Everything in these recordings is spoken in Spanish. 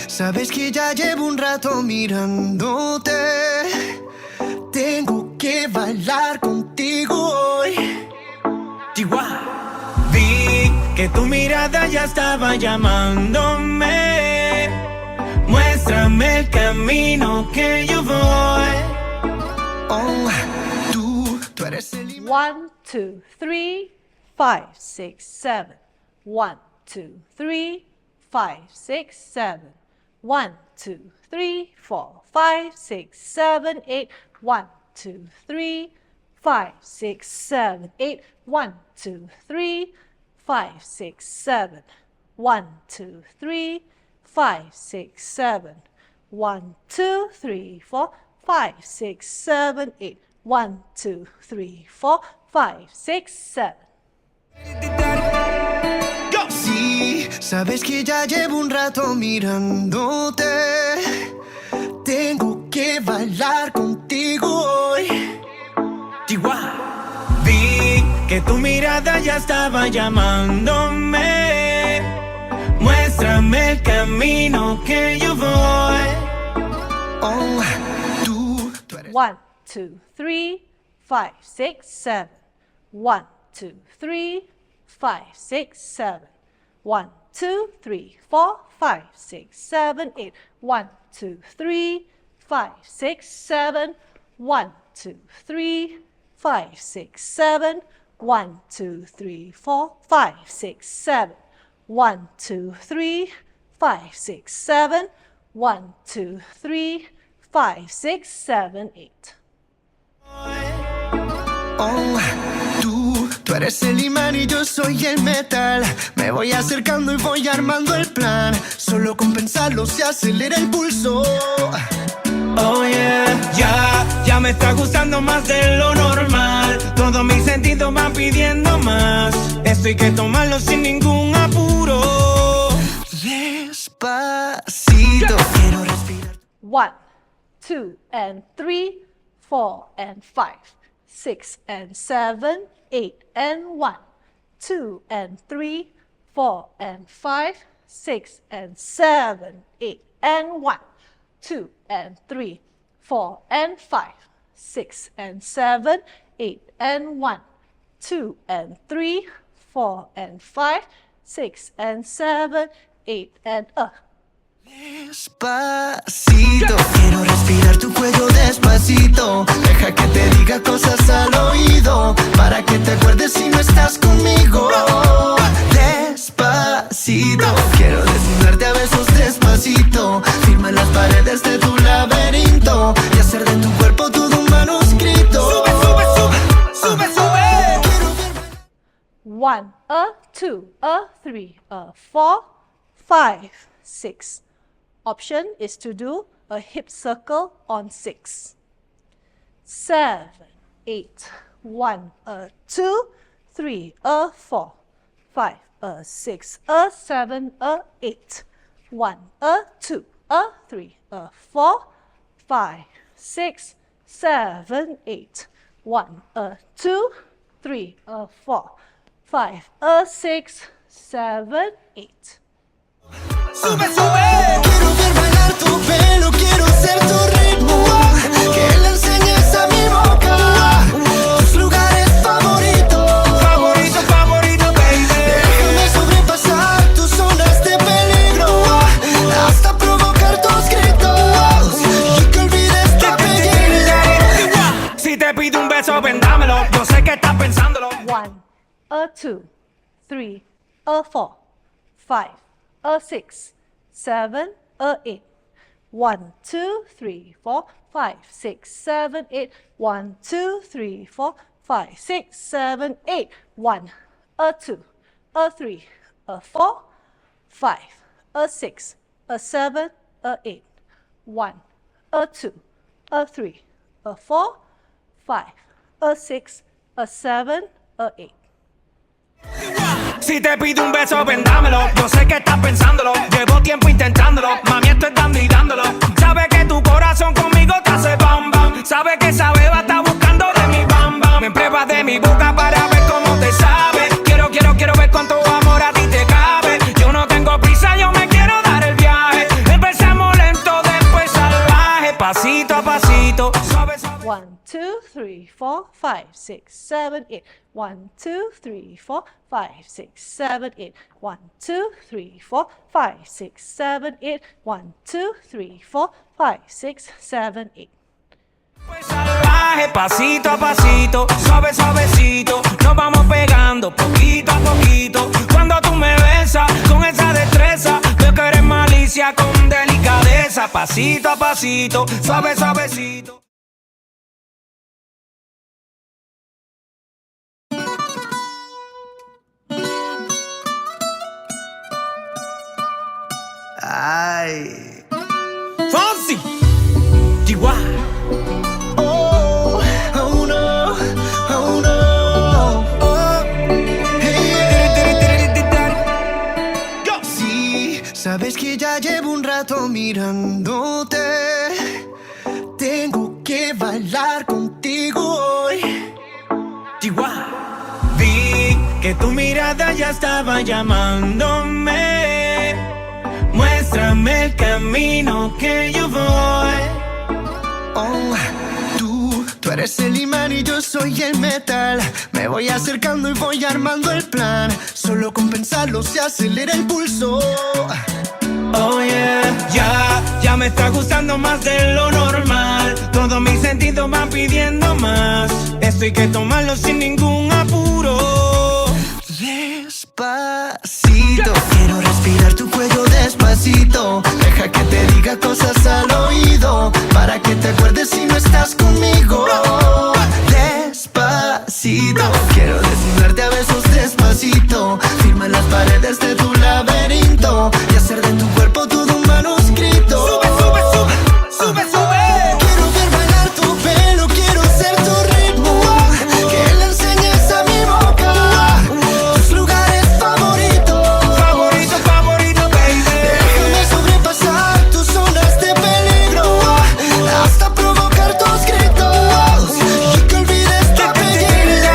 sabes que ya llevo un rato mirándote. Tengo que bailar contigo hoy. Chihuahua. Vi que tu mirada ya estaba llamándome. Muéstrame el camino que yo voy. Oh, tú eres el... 1, 2, 3, 5, 6, 7. 1, 2, 3, 5, 6, 7. 1, 2, 3, 4, 5, 6, 7, 8. 1, 2, 3, 5, 6, 7, 8. 1, 2, 3, 5, 6, 7. 1, 2, 3, 5, 6, 7. 1, 2, 3, 4, 5, 6, 7, 8. 1, 2, 3, 4, 5, 6, 7. Sí, sabes que ya llevo un rato mirándote. Tengo que bailar contigo hoy. Chihuahua. Vi que tu mirada ya estaba llamándome. Muéstrame el camino que yo voy. Oh, tú eres... 1, 2, 3, 5, 6, 7. 1, 2, 3, 5, 6, 7. 1, 2, 3, 4, 5, 6, 7, 8. 1, 2, 3, 5, 6, 7. 1, 2, 3, 5, 6, 7. 1, 2, 3, 4, 5, 6, 7. 1, 2, 3, 5, 6, 7. 1, 2, 3, 5, 6, 7, 8. Oh, tú eres el imán y yo soy el metal. Me voy acercando y voy armando el plan. Solo con pensarlo se acelera el pulso. Oh yeah, ya me está gustando más de lo normal. Todos mis sentidos van pidiendo más. Esto hay que tomarlo sin ningún apuro. Despacito, quiero respirar. 1, 2, and 3, 4, and 5, 6, and 7, 8, and 1. 2, and 3, 4, and 5, 6, and 7, 8, and 1. 2, and 3, 4, and 5, 6, and 7, 8, and 1. 2, and 3, 4, and 5, 6, and 7, 8, and Despacito, quiero respirar tu cuello despacito. Deja que te diga cosas al oído, para que te acuerdes si no estás conmigo. Despacito, quiero desnudarte a besos despacito. Firma las paredes de tu laberinto y hacer de tu cuerpo todo un manuscrito. Sube, sube, sube, sube, sube. 1, 2, 3, 4, 5, 6. Option is to do a hip circle on 6. 7, 8, 1, 2, 3, 4, 5, 6, 7, 8. 1, 2, 3, 4, 5, 6, 7, 8. 1, 2, 3, 4, 5, 6, 7, 8. Sube, sube. Quiero ver bailar tu pelo, quiero ser tu ritmo. Que le enseñes a mi boca tus lugares favoritos. Favorito, favorito, baby. Déjame sobrepasar tus zonas de peligro, hasta provocar tus gritos y que olvides tu apellido. Si te pido un beso, vendámelo. Yo sé que estás pensándolo. 1, 2, 3, 4, 5, 6, 7, 8. 1, 2, 3, 4, 5, 6, 7, 8. 1, 2, 3, 4, 5, 6, 7, 8. 1, 2, 3, 4, 5, 6, 7, 8. 1, 2, 3, 4, 5, 6, 7, 8. Si te pido un beso, vendámelo. Yo sé que estás pensándolo. Llevo tiempo intentándolo. Mami, esto es dando y dándolo. Sabe que tu corazón conmigo te hace bam bam. Sabe que esa beba está buscando de mi bam bam. Me pruebas de mi boca para ver cómo te sabe. Quiero ver cuánto amor a ti te cabe. Yo no tengo prisa, yo me quiero dar el viaje. Empezar 1, 2, 3, 4, 5, 6, 7, 8. 1, 2, 3, 4, 5, 6, 7, 8. 1, 2, 3, 4, 5, 6, 7, 8. 1, 2, 3, 4, 5, 6, 7, 8. Salvaje, pasito a pasito, suave, suavecito, nos vamos pegando poquito a poquito. Cuando tú me besas con esa destreza, veo que eres malicia con delicadeza. Pasito a pasito, suave, suavecito. Ay. Fonsi, Chihuahua. Oh, oh no, oh no. Oh, hey. Sí, sabes que ya llevo un rato mirándote. Tengo que bailar contigo hoy. Chihuahua. Vi que tu mirada ya estaba llamándome. Muéstrame el camino que yo voy. Oh, tú eres el imán y yo soy el metal. Me voy acercando y voy armando el plan. Solo con pensarlo se acelera el pulso. Oh yeah, ya me está gustando más de lo normal. Todos mis sentidos van pidiendo más. Esto hay que tomarlo sin ningún apuro. Despacito, quiero respirar tu cuello despacito. Deja que te diga cosas al oído, para que te acuerdes si no estás conmigo. Despacito, quiero desnudarte a besos despacito. Firma las paredes de tu laberinto y hacer de tu cuerpo todo un manuscrito. Sube, sube, sube, sube, sube. Quiero ver bailar tu pelo, quiero ser tu ritmo. Que le enseñes a mi boca tus lugares favoritos. Favorito, favorito, baby. Déjame sobrepasar tus zonas de peligro, hasta provocar tus gritos y que olvides tu apellido.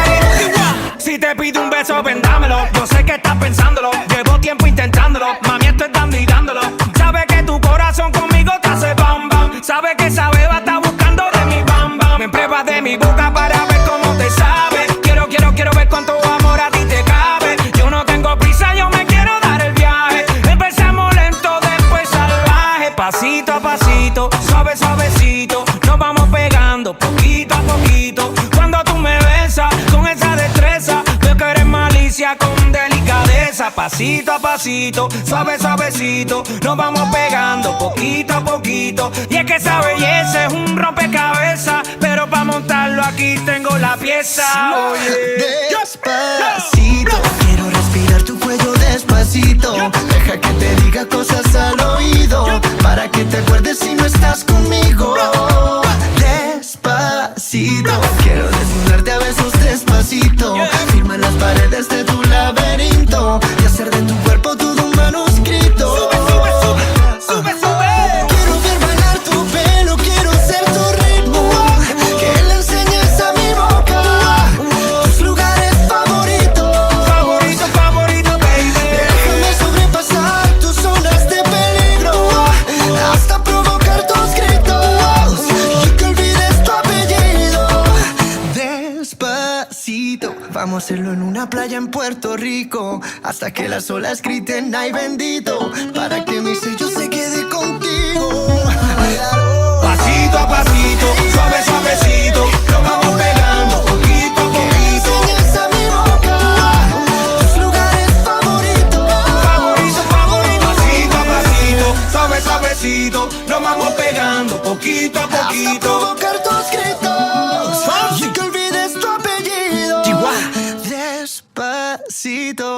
Si te pido un beso, vendámelo. Yo sé que estás pensándolo. Llevo tiempo intentándolo. Mami, esto es dando y dándolo. Sabe que tu corazón conmigo te hace bam bam. Sabe que esa beba está buscando de mi bam bam. Me pruebas de mi boca para ver cómo te sabe. Quiero ver cuánto amor a ti te cabe. Yo no tengo prisa, yo me quiero dar el viaje. Empezamos lento, después salvaje. Pasito a pasito, suave, suavecito, nos vamos pegando poquito a poquito. Cuando tú me besas con esa destreza, veo que eres malicia con delicadeza. Pasito a pasito, suave, suavecito, nos vamos pegando poquito a poquito. Y es que esa belleza es un rompecabezas, pero para montarlo aquí tengo la pieza. Despacito, quiero respirar tu cuello despacito. Deja que te diga cosas al oído, para que te acuerdes si no estás conmigo. Despacito, quiero desnudarte a besos despacito. Firma las paredes de tu laberinto y hacer de tu cuerpo todo un manuscrito. Sube, sube, sube, sube, sube. Quiero ver bailar tu pelo, quiero ser tu ritmo. Que le enseñes a mi boca tus lugares favoritos. Favorito, favorito, baby. Déjame sobrepasar tus zonas de peligro, hasta provocar tus gritos y que olvides tu apellido. Despacito, vamos a hacerlo en una playa en Puerto Rico, hasta que las olas griten ay bendito, para que mi sello se quede contigo. Pasito a pasito, suave, suavecito, nos vamos pegando poquito a poquito. Enseñas a mi boca tus lugares favoritos. Favorito, favorito, pasito a pasito, suave, suavecito, nos vamos pegando poquito a Hasta poquito. provocar tus gritos y que olvides tu apellido. Chihuahua. Despacito.